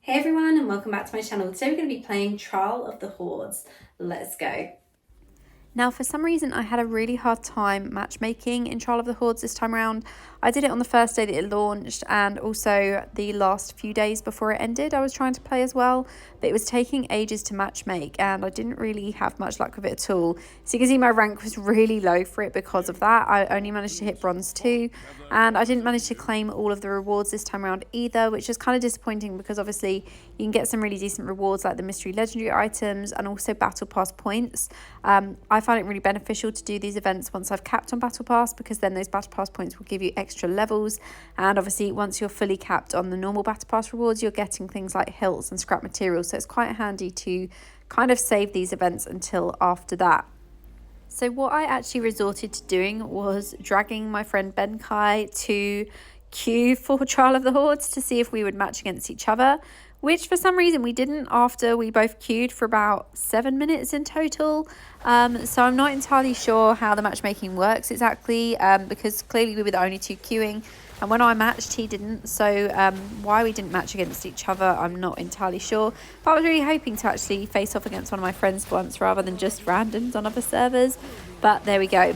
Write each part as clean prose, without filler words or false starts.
Hey everyone, and welcome back to my channel. Today we're going to be playing Trial of the Hordes. Let's go. Now, for some reason, I had a really hard time matchmaking in Trial of the Hordes this time around. I did it on the first day that it launched, and also the last few days before it ended I was trying to play as well, but it was taking ages to matchmake and I didn't really have much luck with it at all. So you can see my rank was really low for it because of that. I only managed to hit bronze 2, and I didn't manage to claim all of the rewards this time around either, which is kind of disappointing because obviously you can get some really decent rewards like the mystery legendary items and also battle pass points. I find it really beneficial to do these events once I've capped on battle pass, because then those battle pass points will give you extra levels, and obviously once you're fully capped on the normal battle pass rewards, you're getting things like hilts and scrap materials, so it's quite handy to kind of save these events until after that. So what I actually resorted to doing was dragging my friend Ben Kai to queue for Trial of the Hordes to see if we would match against each other, which for some reason we didn't after we both queued for about 7 minutes in total. So I'm not entirely sure how the matchmaking works exactly, because clearly we were the only two queuing, and when I matched he didn't, so why we didn't match against each other I'm not entirely sure, but I was really hoping to actually face off against one of my friends once rather than just randoms on other servers, but there we go.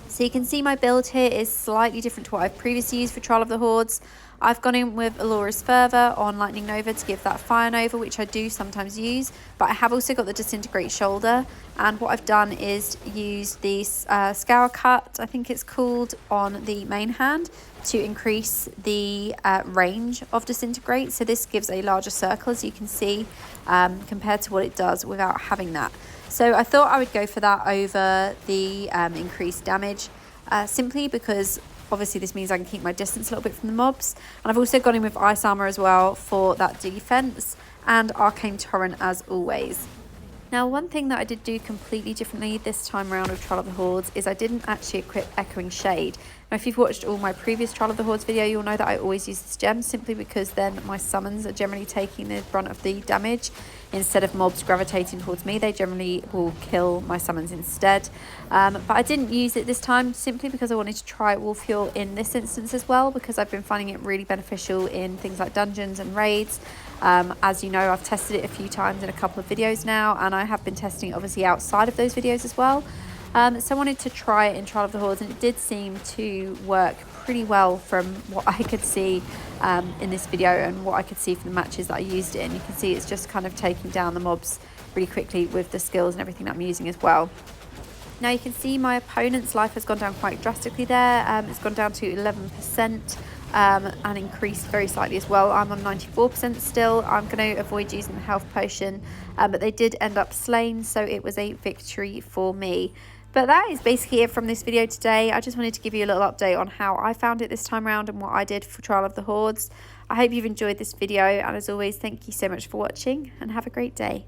So you can see my build here is slightly different to what I've previously used for Trial of the Hordes. I've gone in with Alora's Fervour on Lightning Nova to give that Fire Nova, which I do sometimes use, but I have also got the Disintegrate Shoulder, and what I've done is use the Scour Cut, I think it's called, on the main hand to increase the range of Disintegrate, so this gives a larger circle, as you can see, compared to what it does without having that. So I thought I would go for that over the increased damage, simply because obviously this means I can keep my distance a little bit from the mobs. And I've also gone in with Ice Armor as well for that defense, and Arcane Torrent as always. Now, one thing that I did do completely differently this time around with Trial of the Hordes is I didn't actually equip Echoing Shade. Now, if you've watched all my previous Trial of the Hordes video, you'll know that I always use this gem simply because then my summons are generally taking the brunt of the damage. Instead of mobs gravitating towards me, they generally will kill my summons instead. But I didn't use it this time simply because I wanted to try Wolf Heal in this instance as well, because I've been finding it really beneficial in things like dungeons and raids. As you know, I've tested it a few times in a couple of videos now, and I have been testing it obviously outside of those videos as well. So I wanted to try it in Trial of the Hordes, and it did seem to work pretty well from what I could see in this video and what I could see from the matches that I used it in. You can see it's just kind of taking down the mobs really quickly with the skills and everything that I'm using as well. Now you can see my opponent's life has gone down quite drastically there. It's gone down to 11%. And increased very slightly as well. I'm on 94% still. I'm going to avoid using the health potion, but they did end up slain, so it was a victory for me. But that is basically it from this video today. I just wanted to give you a little update on how I found it this time around and what I did for Trial of the Hordes. I hope you've enjoyed this video, and as always, thank you so much for watching and have a great day.